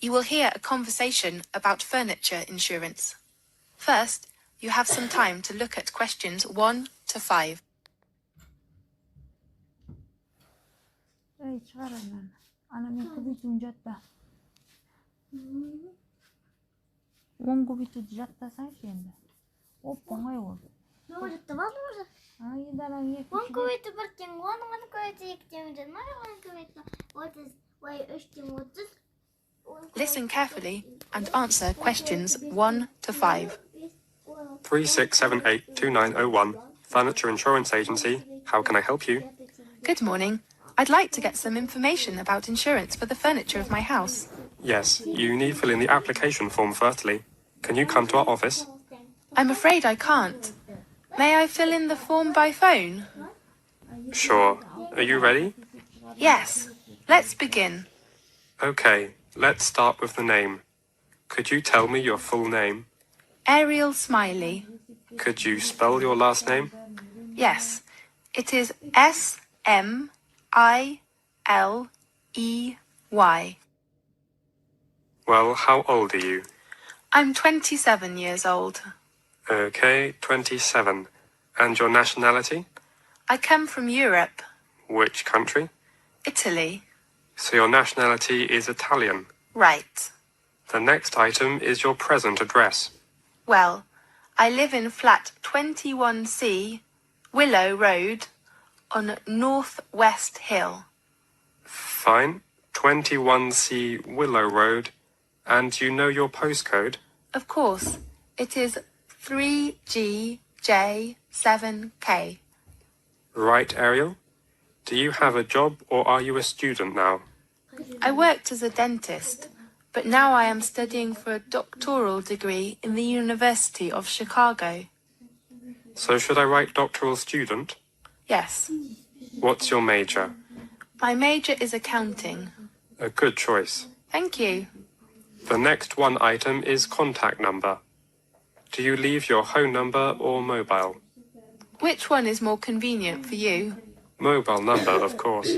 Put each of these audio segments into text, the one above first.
You will hear a conversation about furniture insurance. First, you have some time to look at questions 1 to 5. 에이, çıkarın. Anam kubitu jatta. 원고비도 jatta sanki. Opponga yok. Может, возможно? Aydaran yek. 원고비도 бірден 원고비도 екден 원고비도 отыз ой үштен отыз. Listen carefully and answer questions 1 to 5. 36782901, Furniture Insurance Agency. How can I help you? Good morning. I'd like to get some information about insurance for the furniture of my house. Yes, you need fill in the application form firstly. Can you come to our office? I'm afraid I can't. May I fill in the form by phone? Sure. Are you ready? Yes. Let's begin. Okay, let's start with the name. Could you tell me your full name? Ariel Smiley. Could you spell your last name? Yes. It is Smiley. Well, how old are you? I'm 27 years old. Okay, 27. And your nationality? I come from Europe. Which country? Italy. So your nationality is Italian. Right. The next item is your present address. Well, I live in flat 21C, Willow Road, on North West Hill. Fine. 21C Willow Road. And you know your postcode? Of course. It is 3GJ7K. Right, Ariel. Do you have a job or are you a student now? I worked as a dentist, but now I am studying for a doctoral degree in the University of Chicago. So should I write doctoral student? Yes. What's your major? My major is accounting. A good choice. Thank you. The next one item is contact number. Do you leave your home number or mobile? Which one is more convenient for you? Mobile number, of course.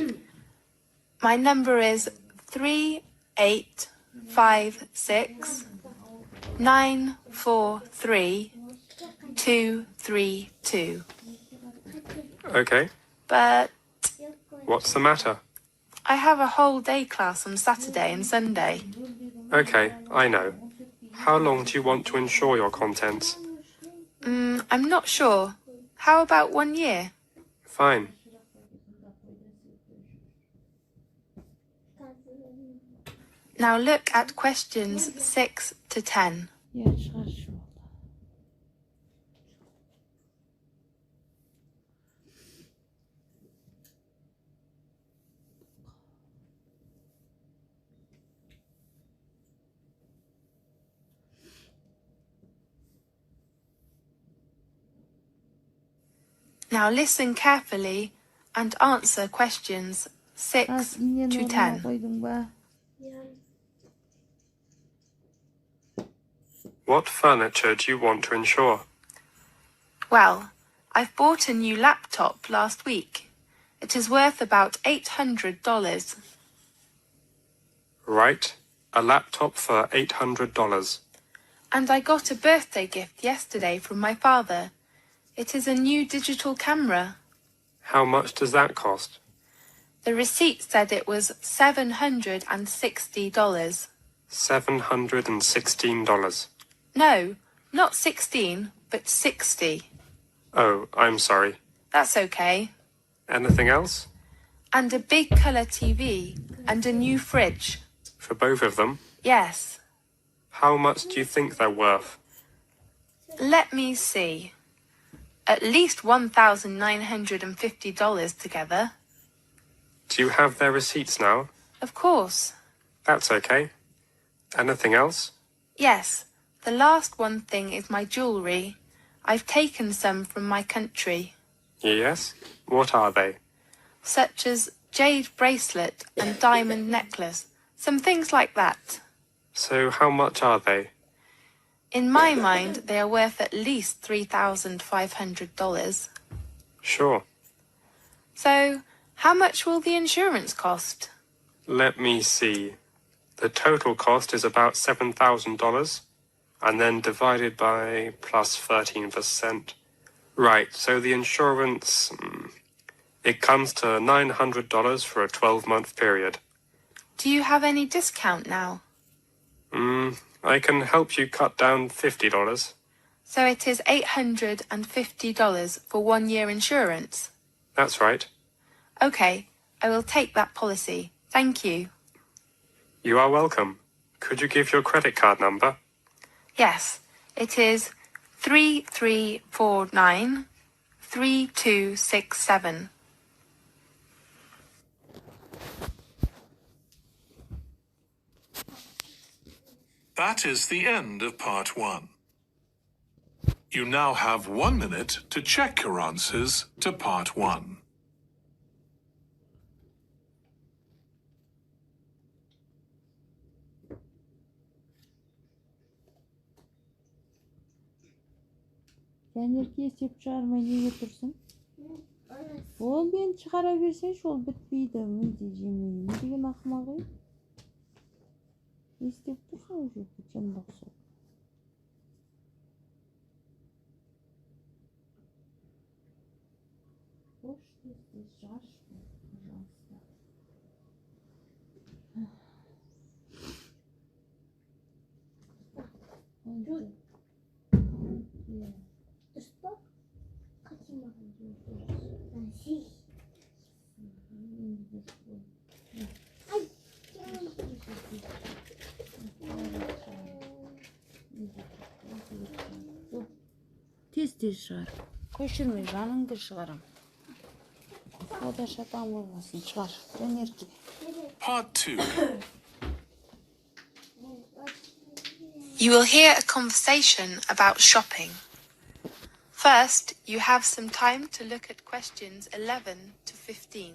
My number is 3856943232. Okay. But What's the matter? I have a whole day class on Saturday and Sunday. Okay, I know. How long do you want to insure your contents? I'm not sure. How about 1 year? Fine. Now look at questions 6 to 10. 예, çıkar. Now listen carefully and answer questions 6 to 10. What furniture do you want to insure? Well, I've bought a new laptop last week. It is worth about $800. Right. A laptop for $800. And I got a birthday gift yesterday from my father. It is a new digital camera. How much does that cost? The receipt said it was $760. $716. No, not 16, but 60. Oh, I'm sorry. That's okay. Anything else? And a big colour TV and a new fridge. For both of them? Yes. How much do you think they're worth? Let me see. At least $1,950 together. Do you have their receipts now? Of course. That's okay. Anything else? Yes. The last one thing is my jewellery. I've taken some from my country. Yes? What are they? Such as jade bracelet and diamond necklace. Some things like that. So how much are they? In my mind, they are worth at least $3,500. Sure. So, how much will the insurance cost? Let me see. The total cost is about $7,000, and then divided by plus 13%. Right, so the insurance, it comes to $900 for a 12-month period. Do you have any discount now? I can help you cut down $50. So it is $850 for 1 year insurance? That's right. Okay, I will take that policy. Thank you. You are welcome. Could you give your credit card number? Yes, it is 3349 3267. That is the end of part 1. You now have 1 minute to check your answers to part 1. Жанерке есеп шығармай неге тұрсын? Ол енді шығара берсеңші, ол бітпейді. Мүлде жемей. Не деген ақымақ ей? Не істеп тұрсың ол жерде, жандақ сол? Қош, тез шығаршы, пожалуйста. Что? Каким образом? Здесь. Ай, Тез шығар. Көшірмей, жаныңды шығарам. Ода шатан болмасын, шығар. Жанерке. Part 2. You will hear a conversation about shopping. First, you have some time to look at questions 11 to 15.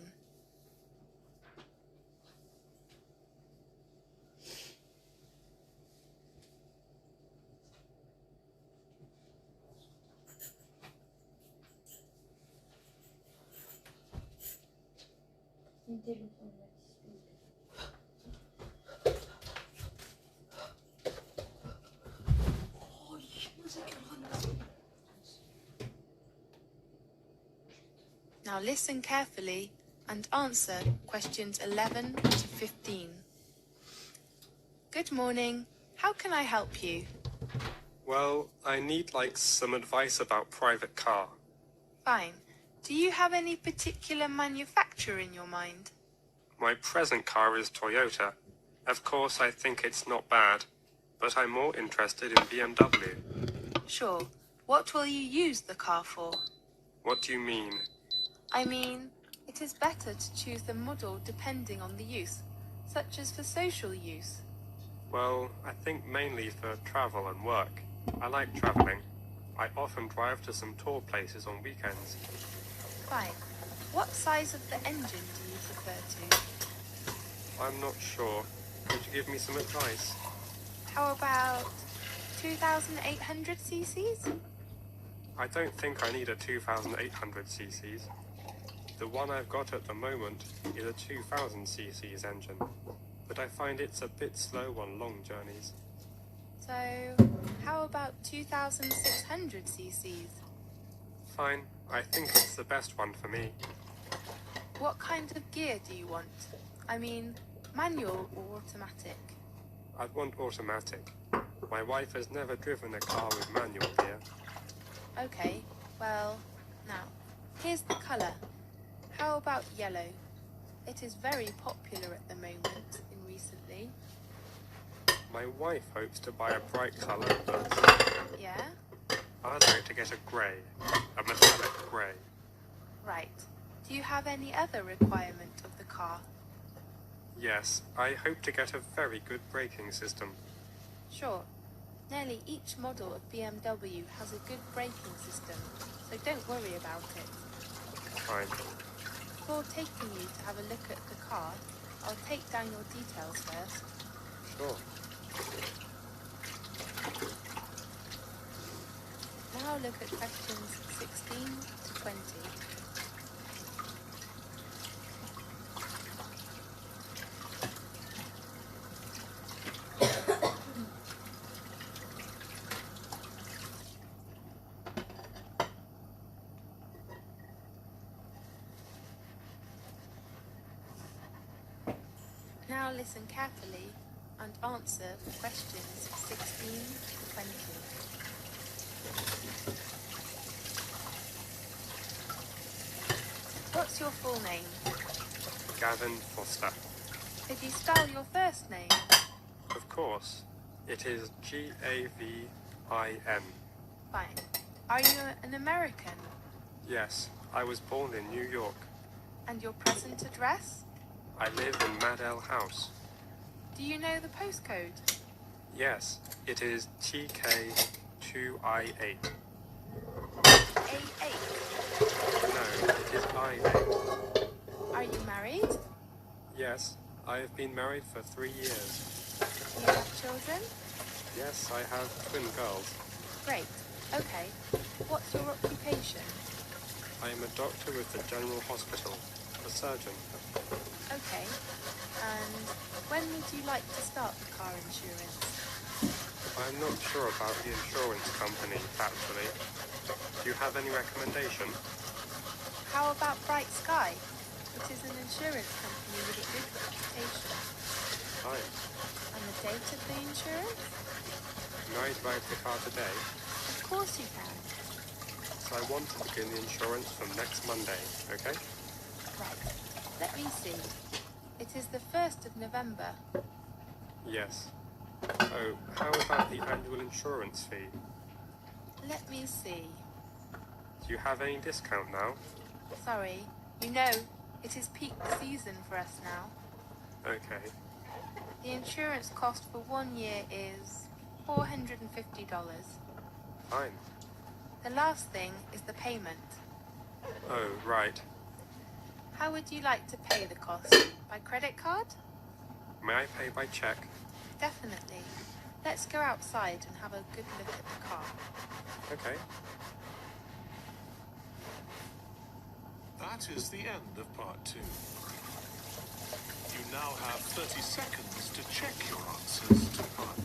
Now listen carefully and answer questions 11 to 15. Good morning. How can I help you? Well, I need some advice about private car. Fine. Do you have any particular manufacturer in your mind? My present car is Toyota. Of course, I think it's not bad, but I'm more interested in BMW. Sure. What will you use the car for? What do you mean? I mean, it is better to choose the model depending on the use, such as for social use. Well, I think mainly for travel and work. I like traveling. I often drive to some tour places on weekends. Fine. What size of the engine do you prefer to? I'm not sure. Could you give me some advice? How about 2,800 cc's? I don't think I need a 2,800 cc's. The one I've got at the moment is a 2,000 cc's engine, but I find it's a bit slow on long journeys. So, how about 2,600 cc's? Fine, I think it's the best one for me. What kind of gear do you want? I mean, manual or automatic? I'd want automatic. My wife has never driven a car with manual gear. Okay, well, now, here's the colour. How about yellow? It is very popular at the moment in recently. My wife hopes to buy a bright colour, but Yeah? I'd like to get a grey, a metallic grey. Right. Do you have any other requirement of the car? Yes, I hope to get a very good braking system. Sure. Nearly each model of BMW has a good braking system, so don't worry about it. Fine. Before taking you to have a look at the car, I'll take down your details first. Sure. Now look at questions 16 to 20. Now listen carefully and answer questions 16 to 20. What's your full name? Gavin Foster. Could you spell your first name? Of course. It is Gavin. Fine. Are you an American? Yes, I was born in New York. And your present address? I live in Madell House. Do you know the postcode? Yes, it is TK2I8. A8. No, it is I8. Are you married? Yes, I have been married for 3 years. Do you have children? Yes, I have twin girls. Great. Okay. What's your occupation? I am a doctor with the General Hospital, a surgeon. Okay. And when would you like to start the car insurance? I'm not sure about the insurance company, actually. Do you have any recommendation? How about Bright Sky? It is an insurance company with a good reputation. Fine. And the date of the insurance? Can I drive the car today? Of course you can. So I want to begin the insurance from next Monday, okay? Right. Let me see. It is the 1st of November. Yes. Oh, how about the annual insurance fee? Let me see. Do you have any discount now? Sorry. You know, it is peak season for us now. Okay. The insurance cost for 1 year is $450. Fine. The last thing is the payment. Oh, right. How would you like to pay the cost? By credit card? May I pay by check? Definitely. Let's go outside and have a good look at the car. Okay. That is the end of part 2. You now have 30 seconds to check your answers to part 2.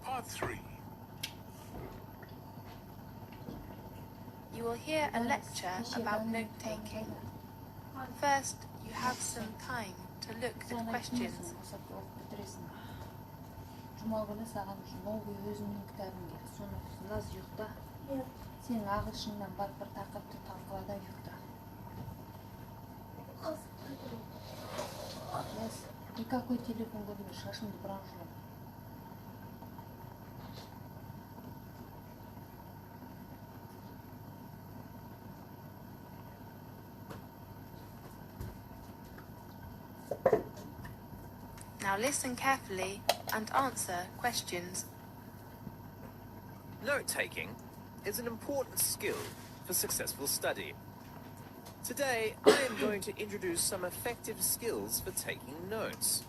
Part 3. You will hear a lecture about note-taking. First, you have some time to look at questions. Жұма күні саған новый өзіңнің кітабың келді. Соны оқысын, аз ұйықта. Сен ағылшыннан барып бір тақырыпты талқыла да ұйықта. Никакой телефон көрмей, шашымды бұран жұлып. Now listen carefully and answer questions. Note-taking is an important skill for successful study. Today, I am going to introduce some effective skills for taking notes.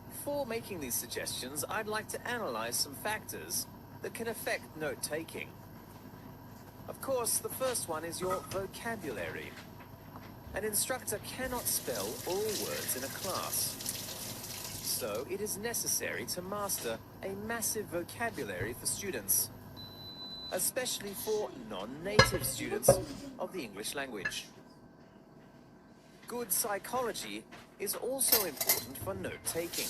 Before making these suggestions, I'd like to analyze some factors that can affect note-taking. Of course, the first one is your vocabulary. An instructor cannot spell all words in a class. So it is necessary to master a massive vocabulary for students, especially for non-native students of the English language. Good psychology is also important for note-taking.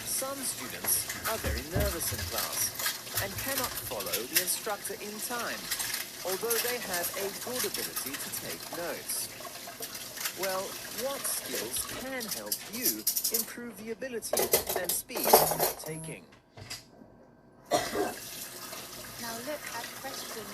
Some students are very nervous in class and cannot follow the instructor in time, although they have a good ability to take notes. Well, what skills can help you improve the ability and speed of note-taking? Now look at questions.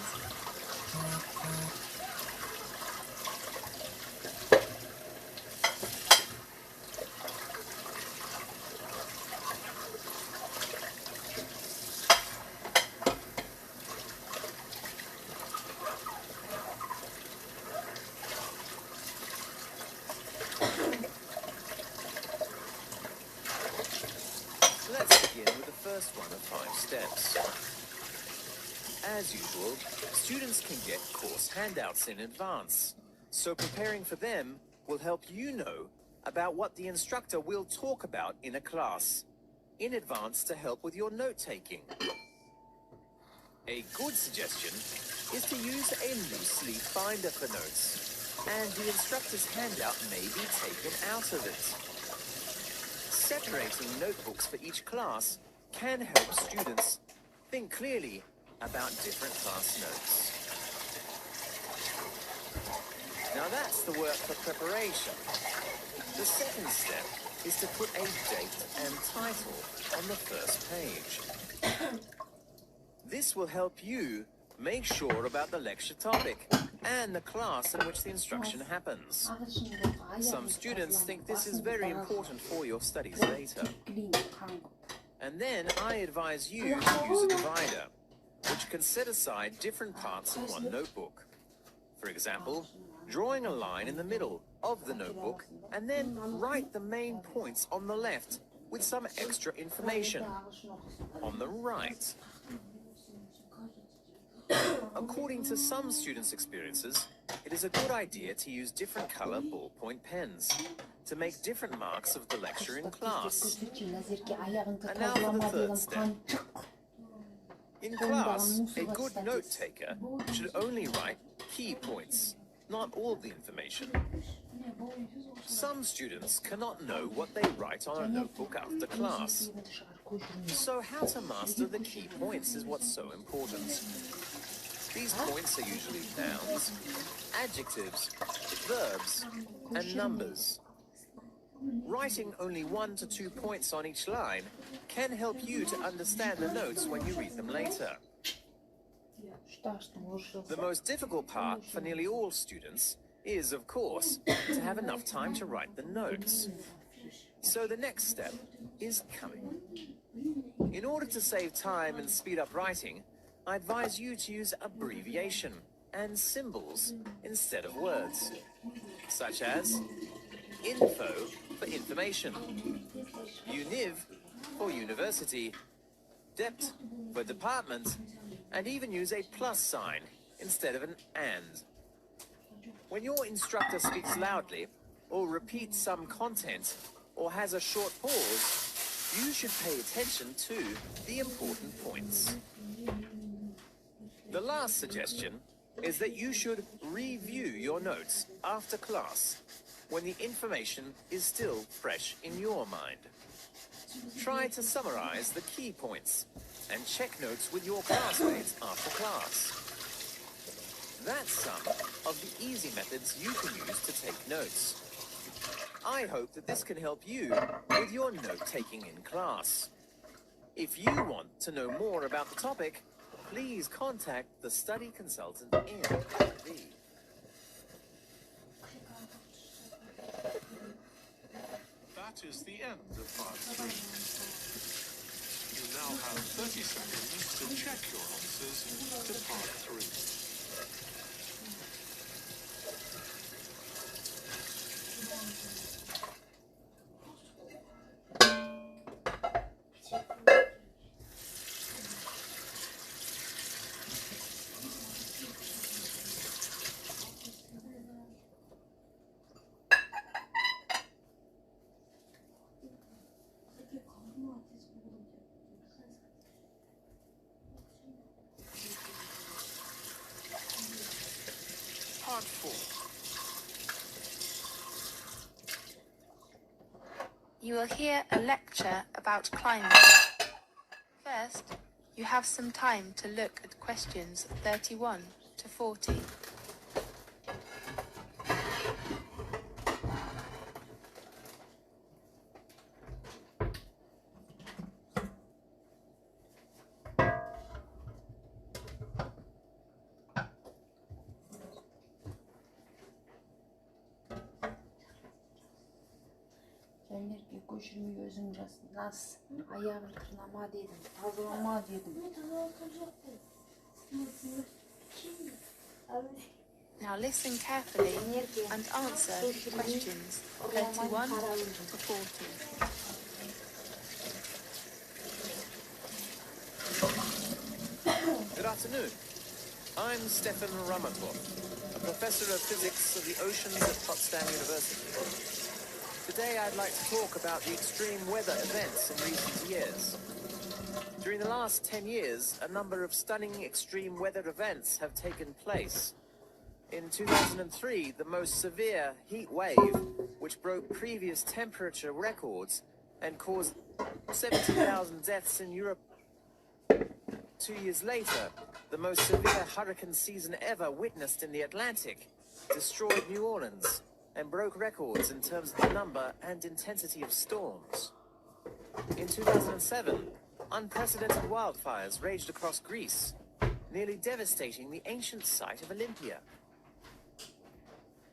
first one of 5 steps. As usual, students can get course handouts in advance, so preparing for them will help you know about what the instructor will talk about in a class in advance to help with your note-taking. A good suggestion is to use a loose leaf binder for notes, and the instructor's handout may be taken out of it. Separating notebooks for each class can help students think clearly about different class notes. Now that's the work for preparation. The second step is to put a date and title on the first page. This will help you make sure about the lecture topic and the class in which the instruction happens. Some students think this is very important for your studies later. And then I advise you to use a divider, which can set aside different parts of one notebook. For example, drawing a line in the middle of the notebook and then write the main points on the left with some extra information on the right. According to some students' experiences, it is a good idea to use different color ballpoint pens to make different marks of the lecture in class. And now for the third step. In class, a good note-taker should only write key points, not all the information. Some students cannot know what they write on a notebook after class. So how to master the key points is what's so important. These points are usually nouns, adjectives, verbs, and numbers. Writing only 1 to 2 points on each line can help you to understand the notes when you read them later. The most difficult part for nearly all students is, of course, to have enough time to write the notes. So the next step is coming. In order to save time and speed up writing, I advise you to use abbreviation and symbols instead of words, such as info for information, univ for university, dept for department, and even use a plus sign instead of an and. When your instructor speaks loudly or repeats some content or has a short pause, you should pay attention to the important points. The last suggestion is that you should review your notes after class when the information is still fresh in your mind. Try to summarize the key points and check notes with your classmates after class. That's some of the easy methods you can use to take notes. I hope that this can help you with your note-taking in class. If you want to know more about the topic, please contact the study consultant in LV. That is the end of part 3. You now have 30 seconds to check your answers to part 3. Part 4. You will hear a lecture about climate. First, you have some time to look at questions 31 to 40. Jenlerге көшірмей өзің жаз, аяғын тырнама дедім, тазалама дедім. Now listen carefully and answer questions 31 to 40. Good afternoon. I'm Stefan Ramatov, a professor of physics of the oceans at Potsdam University. Today I'd like to talk about the extreme weather events in recent years. During the last 10 years, a number of stunning extreme weather events have taken place. In 2003, the most severe heat wave, which broke previous temperature records and caused 70,000 deaths in Europe. 2 years later, the most severe hurricane season ever witnessed in the Atlantic destroyed New Orleans and broke records in terms of the number and intensity of storms. In 2007, unprecedented wildfires raged across Greece, nearly devastating the ancient site of Olympia.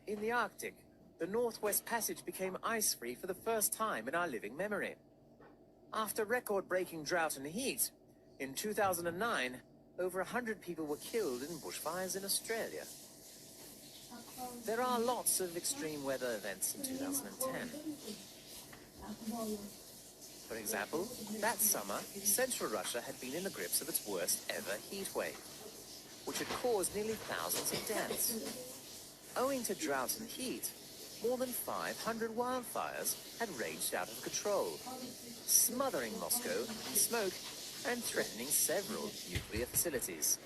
In the Arctic, the Northwest Passage became ice-free for the first time in our living memory. After record-breaking drought and heat, in 2009, over 100 people were killed in bushfires in Australia. There are lots of extreme weather events in 2010. For example, that summer, central Russia had been in the grips of its worst ever heat wave, which had caused nearly thousands of deaths. Owing to drought and heat, more than 500 wildfires had raged out of control, smothering Moscow in smoke and threatening several nuclear facilities.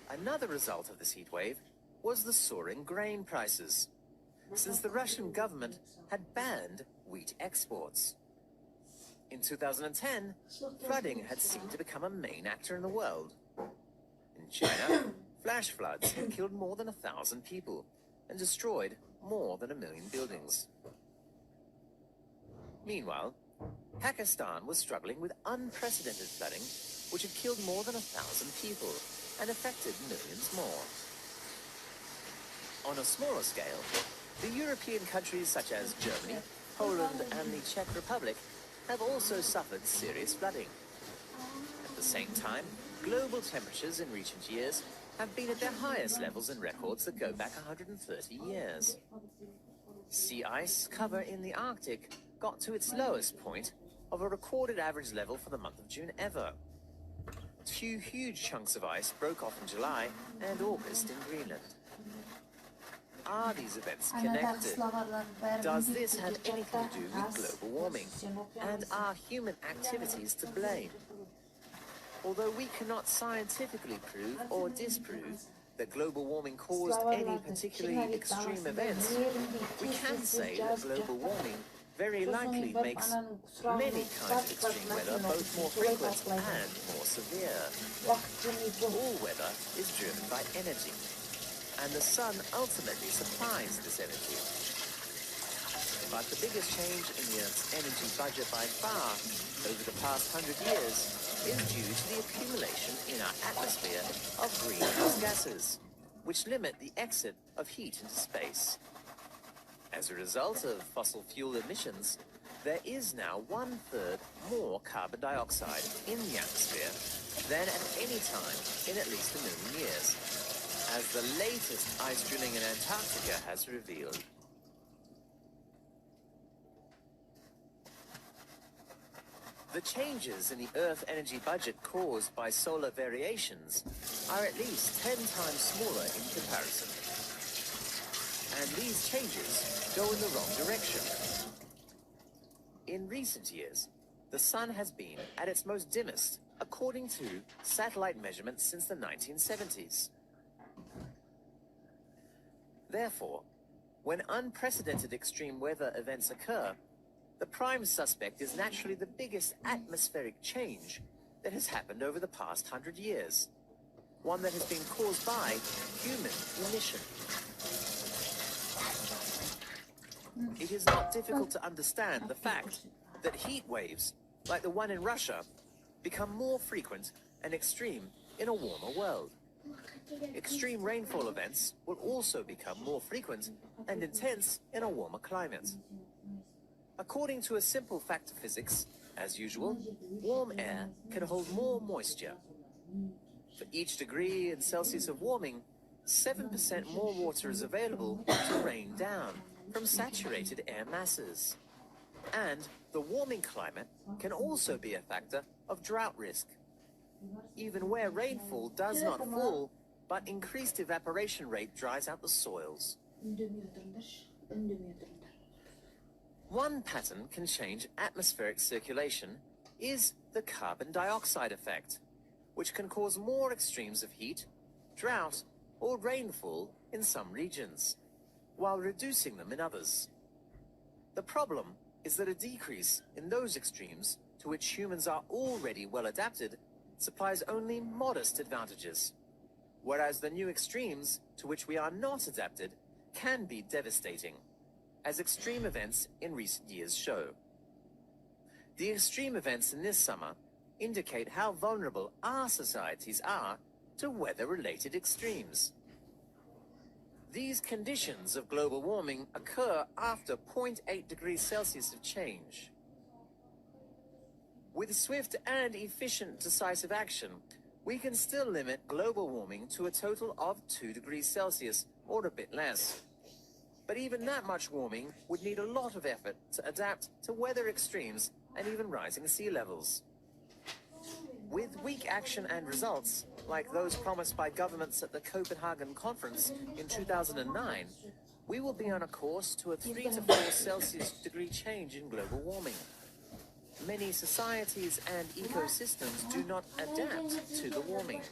Another result of this heat wave was the soaring grain prices, since the Russian government had banned wheat exports. In 2010, flooding had seemed to become a main actor in the world. In China, flash floods had killed more than 1,000 people and destroyed more than 1 million buildings. Meanwhile, Pakistan was struggling with unprecedented flooding, which had killed more than 1,000 people and affected millions more. On a smaller scale, the European countries such as Germany, Poland, and the Czech Republic have also suffered serious flooding. At the same time, global temperatures in recent years have been at their highest levels in records that go back 130 years. Sea ice cover in the Arctic got to its lowest point of a recorded average level for the month of June ever. 2 huge chunks of ice broke off in July and August in Greenland. Are these events connected? Does this have anything to do with global warming? And are human activities to blame? Although we cannot scientifically prove or disprove that global warming caused any particularly extreme events, we can say that global warming very likely makes many kinds of extreme weather both more frequent and more severe. All weather is driven by energy, and the sun ultimately supplies this energy. But the biggest change in the Earth's energy budget by far over the past 100 years is due to the accumulation in our atmosphere of greenhouse gases, which limit the exit of heat into space. As a result of fossil fuel emissions, there is now 1/3 more carbon dioxide in the atmosphere than at any time in at least 1 million years, as the latest ice drilling in Antarctica has revealed. The changes in the Earth energy budget caused by solar variations are at least 10 times smaller in comparison. And these changes go in the wrong direction. In recent years, the sun has been at its most dimmest, according to satellite measurements since the 1970s. Therefore, when unprecedented extreme weather events occur, the prime suspect is naturally the biggest atmospheric change that has happened over the past 100 years, one that has been caused by human emission. It is not difficult to understand the fact that heat waves, like the one in Russia, become more frequent and extreme in a warmer world. Extreme rainfall events will also become more frequent and intense in a warmer climate. According to a simple fact of physics, as usual, warm air can hold more moisture. For each degree in Celsius of warming, 7% more water is available to rain down from saturated air masses. And the warming climate can also be a factor of drought risk. even where rainfall does not fall, but increased evaporation rate dries out the soils. One pattern can change atmospheric circulation is the carbon dioxide effect, which can cause more extremes of heat, drought, or rainfall in some regions, while reducing them in others. The problem is that a decrease in those extremes to which humans are already well adapted supplies only modest advantages, whereas the new extremes to which we are not adapted can be devastating, as extreme events in recent years show. The extreme events in this summer indicate how vulnerable our societies are to weather-related extremes. These conditions of global warming occur after 0.8 degrees Celsius of change. With swift and efficient decisive action, we can still limit global warming to a total of 2 degrees Celsius, or a bit less. But even that much warming would need a lot of effort to adapt to weather extremes and even rising sea levels. With weak action and results, like those promised by governments at the Copenhagen conference in 2009, we will be on a course to a 3 to 4 Celsius degree change in global warming. Many societies and ecosystems do not adapt to the warming.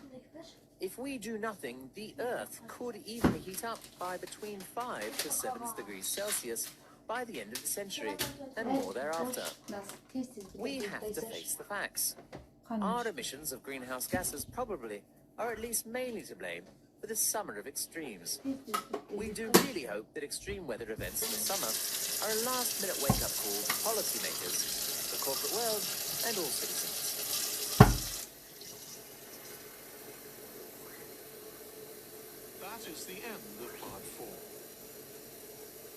If we do nothing, the Earth could even heat up by between 5 to 7 degrees Celsius by the end of the century, and more thereafter. We have to face the facts. Our emissions of greenhouse gases probably, or at least mainly to blame, for this summer of extremes. We do really hope that extreme weather events in the summer are a last-minute wake-up call to policymakers, the corporate world, and all citizens. That is the end of part 4.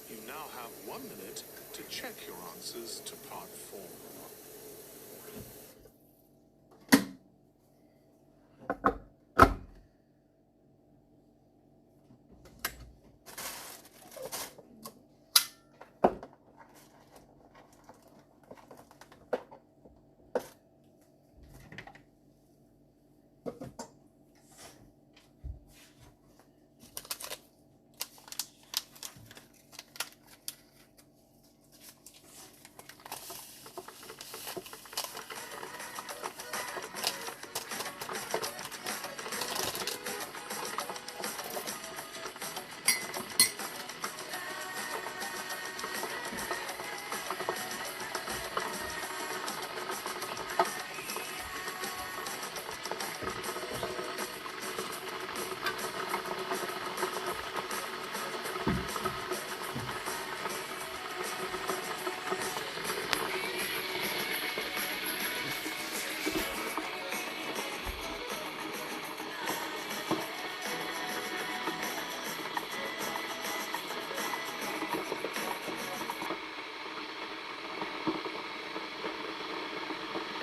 You now have 1 minute to check your answers to part 4.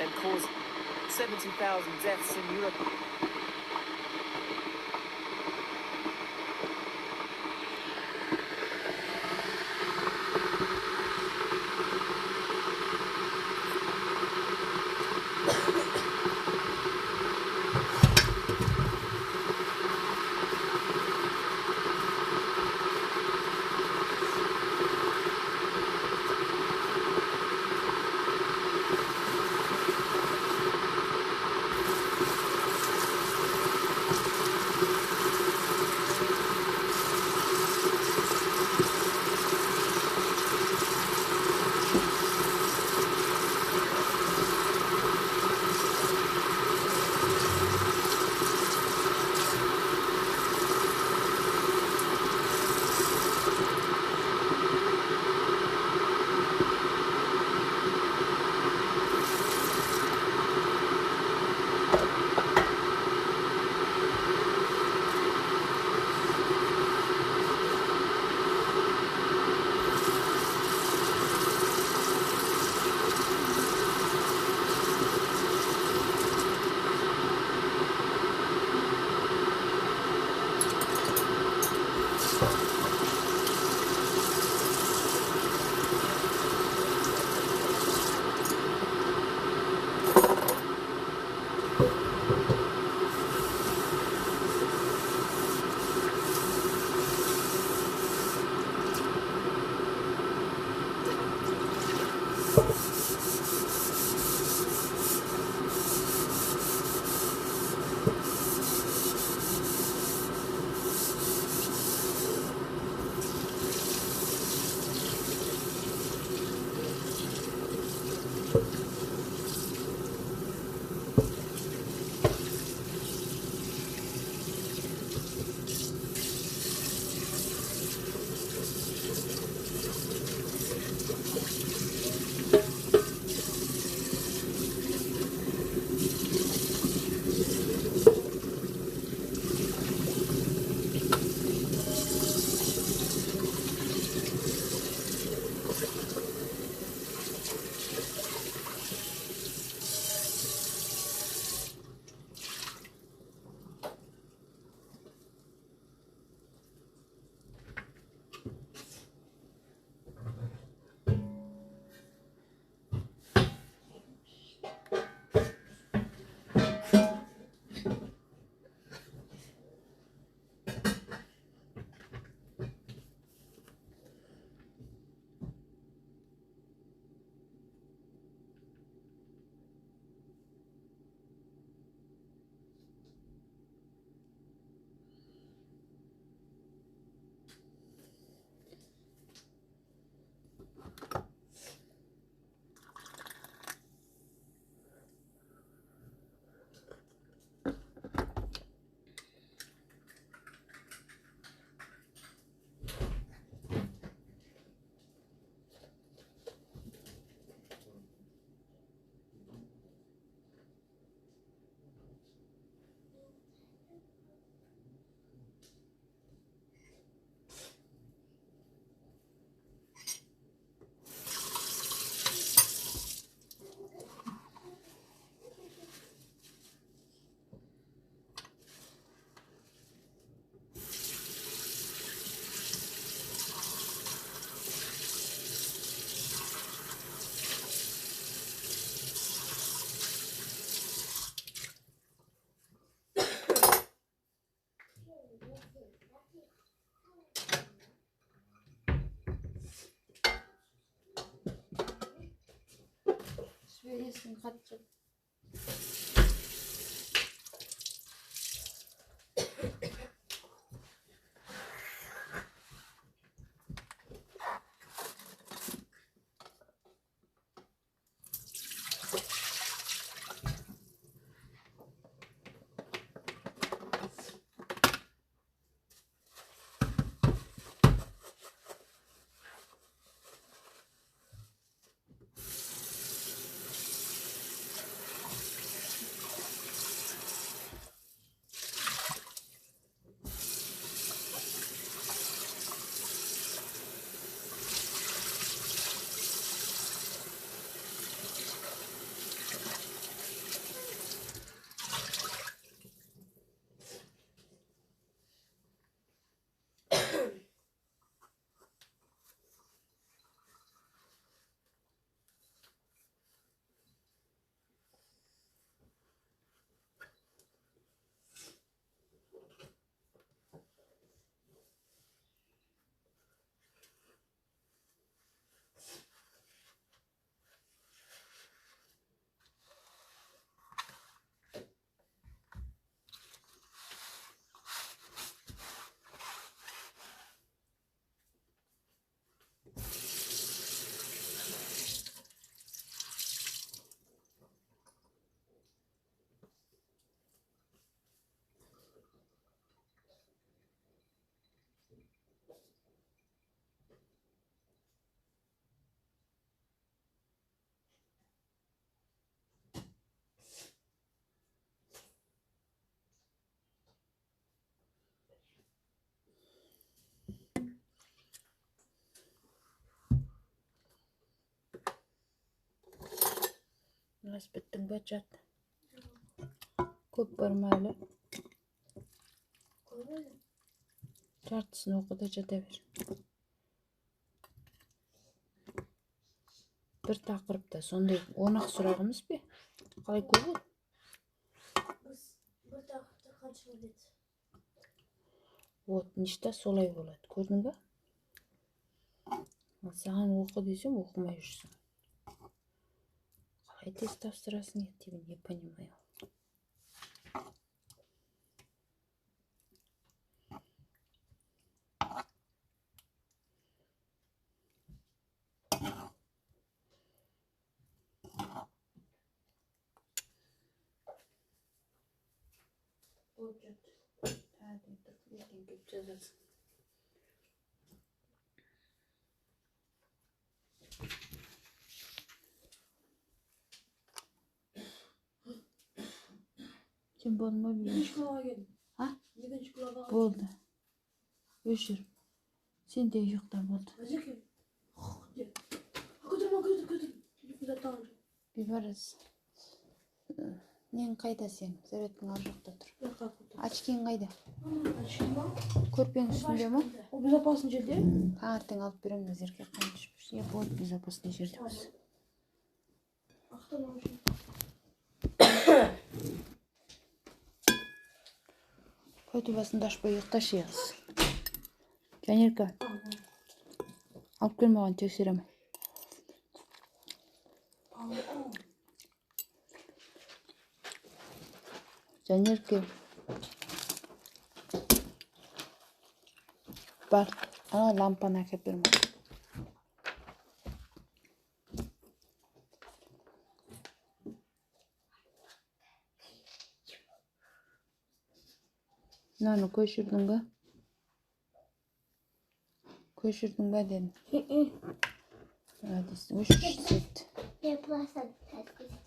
And caused 70,000 deaths in Europe. үшін хат жаз. Раз біттің бе жат. Көп бармайлы. Жартысын оқы да жата бер. Бір тақырыпта сондай 10-ақ сұрағымыз бе? Қалай көп ол? Bir taqırda qancha bo'ladi? Вот, ништа солай болады. Көрдің бе? Саған оқы десем, оқымай жүрсің. Қалай тест тапсырасың? Я тебя не понимаю. Сен болдың ба бейінші? А? Болды. Өшір. Сен де ұйықта болды. Бейбарыс. Нең қайда сен? Зарядкың ар жақта тұр. Очкиң қайда? Көрпенің үстінде ма? О, безопасный жерде? Таңертең алып беремін, зерге қайын ішпіш. Е, болды, безопасный жерде болсын. Көті басында ашпай ұйықташы еғіз. Жанерка, алып кел маған тексеремін. Жанерке. Бар, ана лампаны әкеп берме. Мынаны көшірдің бе? Көшірдің бе дедім. Өшірсет. Я просто открыла.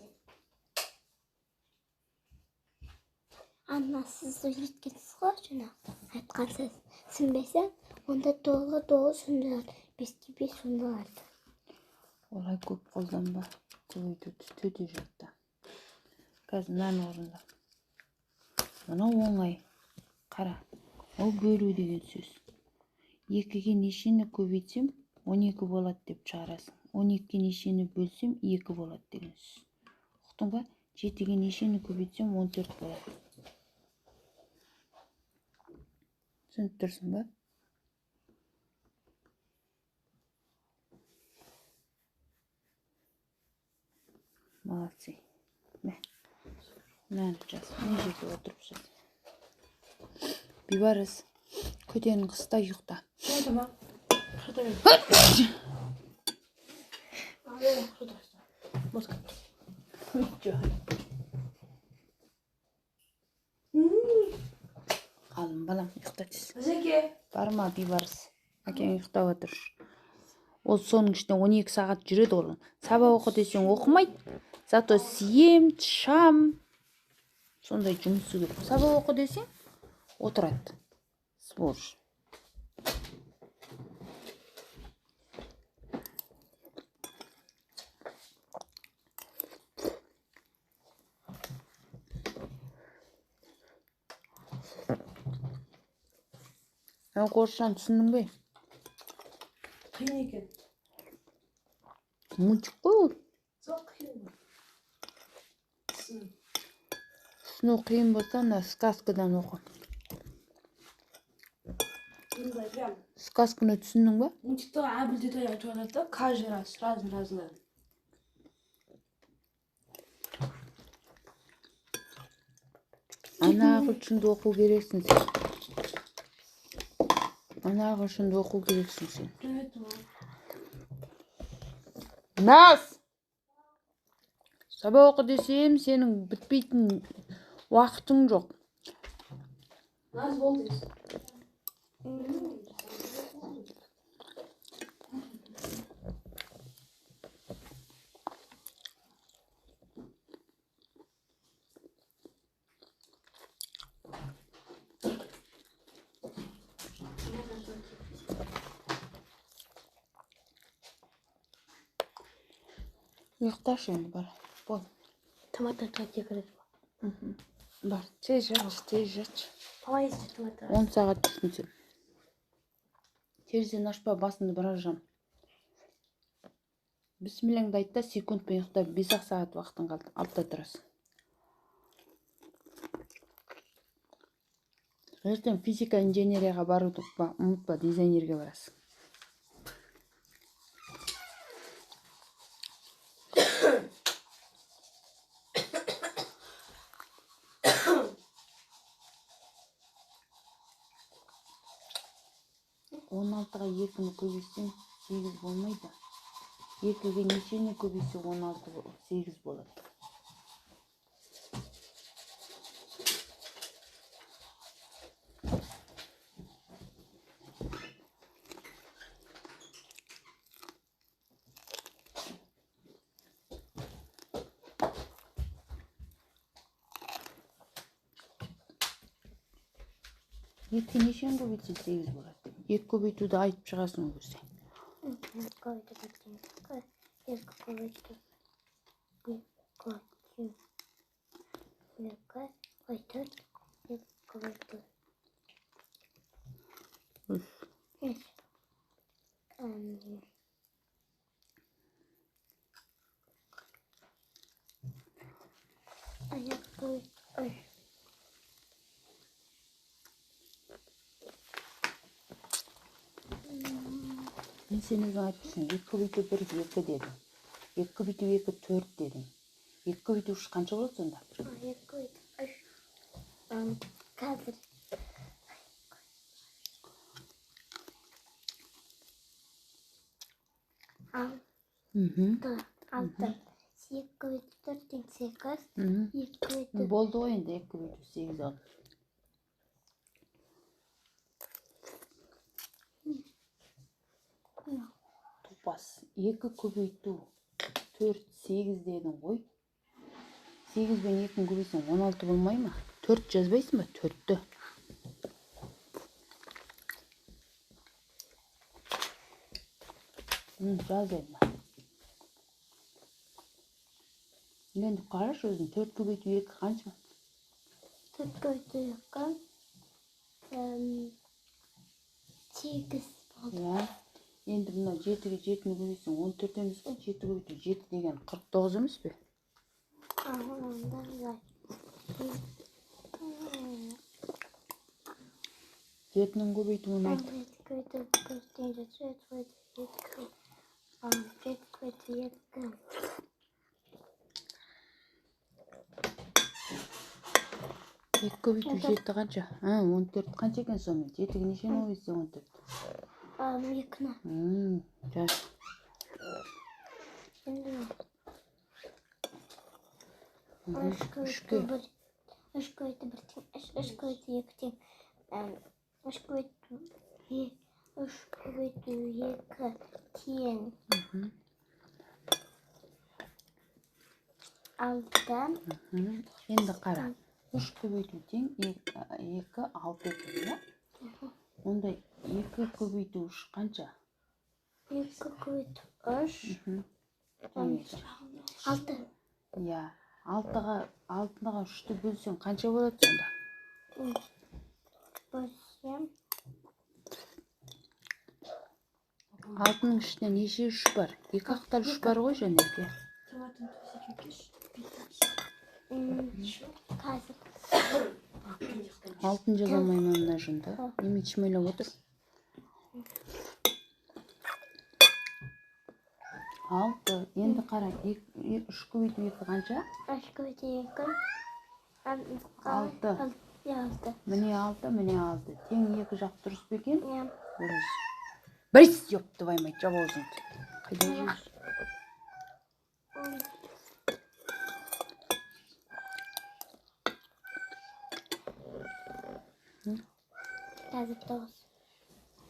Анна, сіз үйреткенсіз ғой жаңағы айтқансыз. Сінбесең, онда толы сындырады. 5-те 5 сындырады. Олай көп қолданба. Көбейту төте жатты. Қазір мынаны орында. Мына оңай. Қара. Ол бөлу деген сөз. 2-ге нешені көбейтсем 12 болады деп шығарасың. 12-ге нешені бөлсем 2 болады деген сөз. Ұқтың ба? 7-ге нешені көбейтсем 14 болады. Түсініп тұрсың ба? Молодцы. Мә. Мынаны жаз. Мына жерге отырып жаз. Бейбарыс. Көтенің қыста ұйықта. Tamam. Şurada ver. Şurada. Mozga. Қалым балам ұйықта тез. Зеке. Барма Бейбарыс. Әкең ұйықтап отыр. Ол соның ішінде 12 сағат жүреді ол. Сабақ оқы десең оқымайды. Зато съем, шам. Сондай жұмысы көп. Сабақ оқы десең отырады. Свож. Орысшаны түсіндің бе? Қиын екен. Мультик қой ол. Жоқ қиын. Түсіну қиын болса, ана сказкадан оқы. Бұндай прям. Сказканы түсіндің бе? Мультикті әбіл деталь айтып жатады да, каждый раз, разный. Ана ағылшынды оқу керексің сен. Ана ағылшынды оқу керексің сен. Наз! Сабақ оқы десем, сенің бітпейтін уақытың жоқ. Наз болды. Ұйықташы енді бар. Бол. Томаттар тегірек. Бар. Тез жатшы. Қалай істе томаттар? 10 сағат түсінсем. Терезені ашпа, басыңды біраз жам. Бісміліңді айтта, секундпен ұйықтап 5 сағат уақытың қалды. Алып тұрасың. Ертең физика инженерияға баруды ұмытпа, дизайнерге барасың. Он алтыға 2-ні көбейтсең 8 болмайды. 2-ге нешені көбейтсе 16 8 болады. Екі нешен көбейтсе 8 болады. 2 көбейтуді айтып шығасың көрсе. Мен сен өзің айтпысың, 2 көбейту 1 2 дедің. 2 көбейту 2 4 дедің. 2 көбейту 3 қанша болады сонда? 2 көбейту 3. Қазір. Алты. 2 көбейту 4 тең 8. 2 көбейту. Болды ғой енді 2 көбейту 8 ал. Топас. 2 көбейту 4 8 дедің ғой. 8 бен 2-ні көбейтсең 16 болмай ма? 4 жазбайсың ба? 4-ті. Жаз енді. Енді қарашы өзің 4 көбейту 2 қанша? 4 көбейту 2 8 болды. Ja. Енді мына 7-ге 7-ні көбейтсең 14 емес пе? 7 көбейту 7 деген 49 емес пе? Жетінің көбейтуін айт. 7 2 көбейтүү 7 канча? 14 канча экен сонун? 7-ге нешени көбейтсең 14? 2-ні. Жаш. Енді 3 3 көбейту 1 тең, 3 көбейту 2 тең, 3 көбейту 2 тең. 6. Енді қара. 3 көбейтүү тең 2 6 екен, я? Онда 2 көбейтүү 3 қанша? 2 көбейту 3. 6. Я, 6-ға 3-ті бөлсең қанша болады сонда? Бөлсем. 6-ның ішінде неше 3 бар? 2 ақтар 3 бар ғой жәнеке. Қазір. 6-ны жаза алмаймын мына жында. Неме чимайлап отыр? 6. Енді қара. 3 көбейтүү 2 қанша? 3 көбейту 2. 6. Міне 6, міне 6. Тең 2 жақ дұрыс па екен? Дұрыс. Брис, ёп, твою мать, жаба өзіңді. Қайда жүрсің? Қазір 9.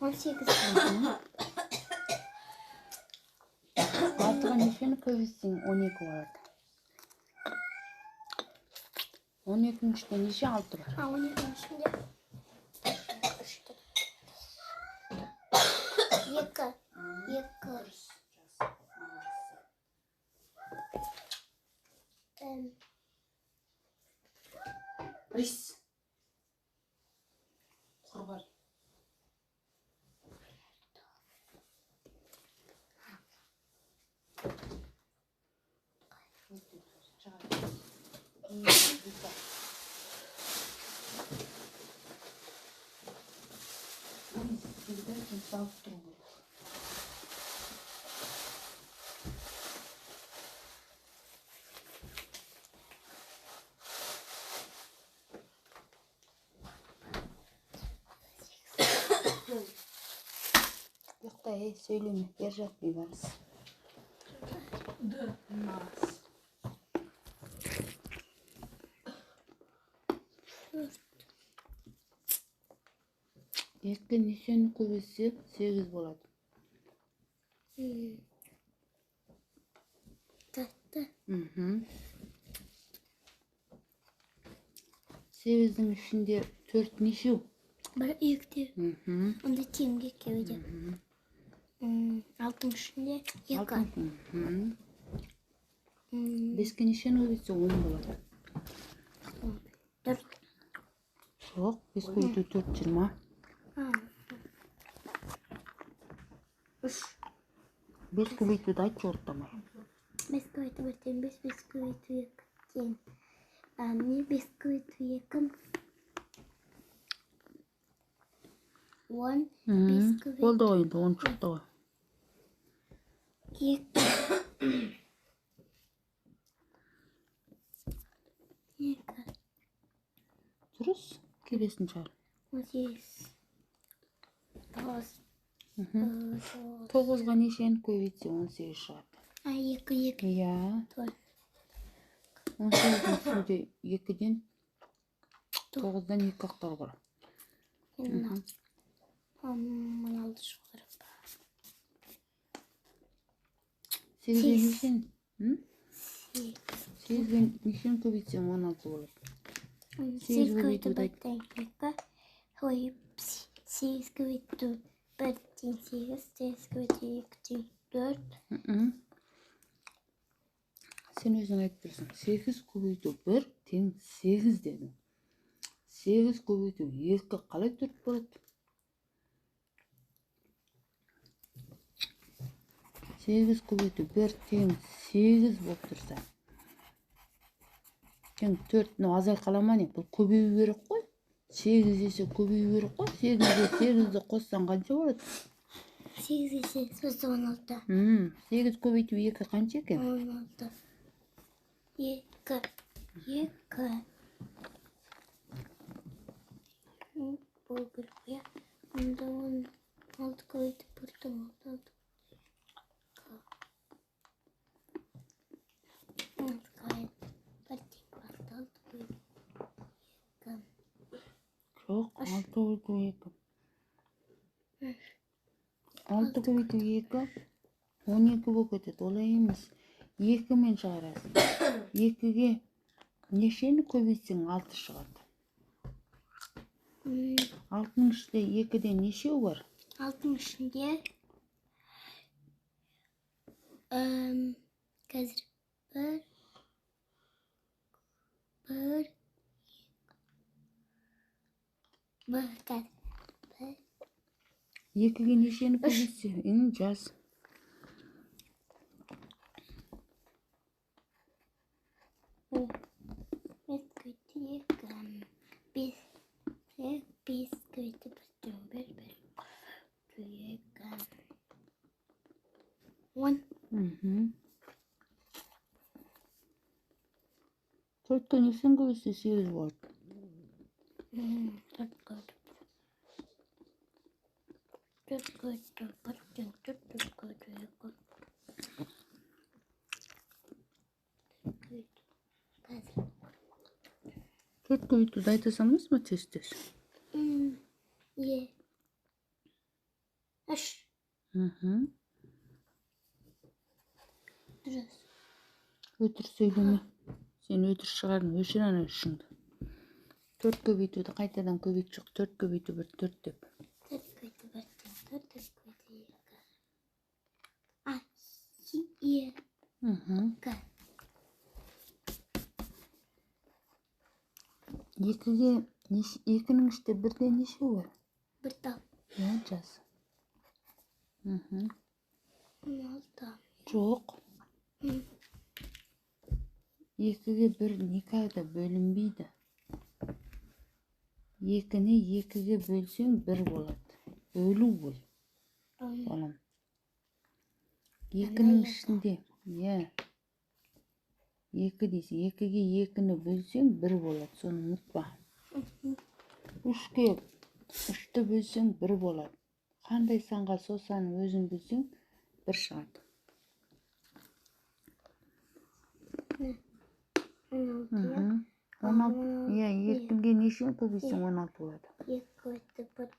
18. 6-ға нешені көбейтсең 12 болады. 12-ның ішінде неше 6 бар? 12-ның ішінде 2. Брис. Құрбар. Yo'qda, söyleme. Yer jatmay barız. Екі нешені көбейтсе 8 болады. 8-дің ішінде 4 нешеу? 1 2. Онда теңге кеуде. 6-ның ішінде 2. 5-ке нешені көбейтсе 10 болады. 4. Жоқ, 5 көбейтүү 4 20. 5 көбейтүүді айтшы ортамай. 5 көбейту 1 тең, 5 көбейту 2 тең. 5 көбейту 2. 10. 5 көбейту. Болды ғой енді 10 шықты ғой. 2. Дұрыс, келесін шығар. 18. 9-ға нешені көбейтсе 18 шығады. 2. Я. 18-дің ішінде 2-ден 9-дан 2 ақтар бар. Мына алды шығарып. 8-ге нешені? 8-ге нешені көбейтсең 16 болады. 8 көбейту 1 тең 2. 8 көбейту 1 тең 8. 8 көбейту 2 тең 4. Сен өзің айтып тұрсың. 8 көбейту 1 тең 8 дедің. 8 көбейту 2 қалай 4 болады? 8 көбейту 1 тең 8 болып тұрса. Тең 4, азай қалама не? Бұл көбею керек қой. 8 есе көбею керек қой. 8-ді қоссаң қанша болады? 8 есе 16. 8 көбейту 2 қанша екен? 16. 2. Бұл бір қоя. Мұнда 16 көйді бұрдың 16. 16 көйді. Бір тек басты 6 көйді. Жоқ, 6 көбейту 2. 6 көбейту 2. 12 болып кетеді. Олай емес. 2 мен шығарасың. 2-ге нешені көбейтсең 6 шығады. 6-ның ішінде 2-ден нешеу бар? 6-ның ішінде қазір бір 2-ге нешені көбейтсең жаз. 5 көйді бірдің бір 10. 4-ге нешені көбейтсе 8 болады. 4 көйді. 4 көйді бірдің 4 көйді 2. 4 көбейтуді айтасаңыз ма тез-тез? 3. Дұрыс. Өтір сөйлеме. Сен өтір шығардың, өшір ана үшіңді. 4 көбейтуді қайтадан көбейт жоқ. 4 көбейту 1 4 деп. 4 көйді 1 4 көйді 2. 2-ге 2-ның ішінде 1-де неше бар? 1 тап. Жаз. 16. Жоқ. 2-ге 1 никогда бөлінбейді. 2-ні 2-ге бөлсең 1 болады. Бөлу бол. Балам. 2-ның ішінде, 2 дейсің. 2-ге 2-ні бөлсең 1 болады. Соны ұмытпа. 3-ге 3-ті бөлсең 1 болады. Қандай санға сол санның өзін бөлсең 1 шығады. 16. 2-ге нешені көбейтсең 16 болады. 2 көйді 1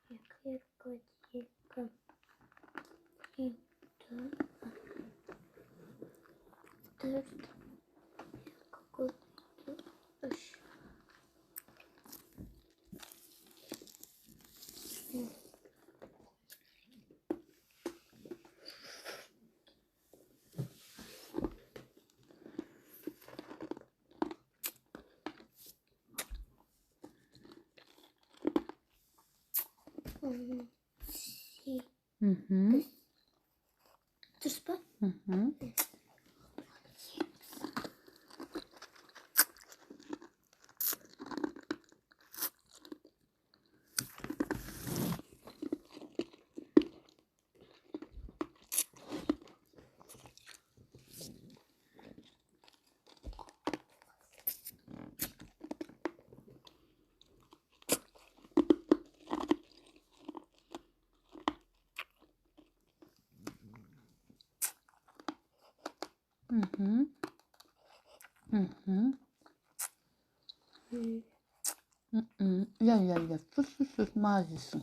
2 көйді 2 4 көйді 3. Дұрыс па? Ya, sus, mazisın.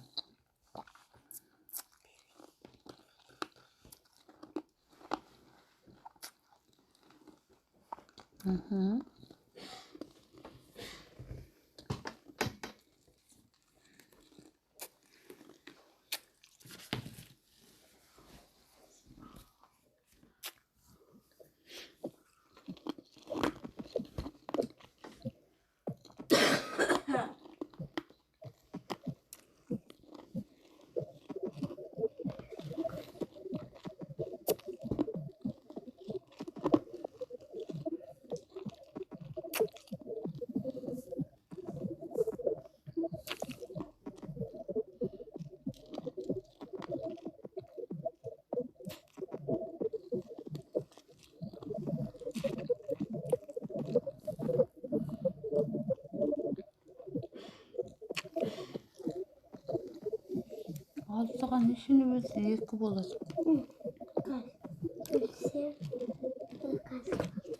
Ортаған ішіні бөлсе 2 болады. Kaç. 3, 7, kaç.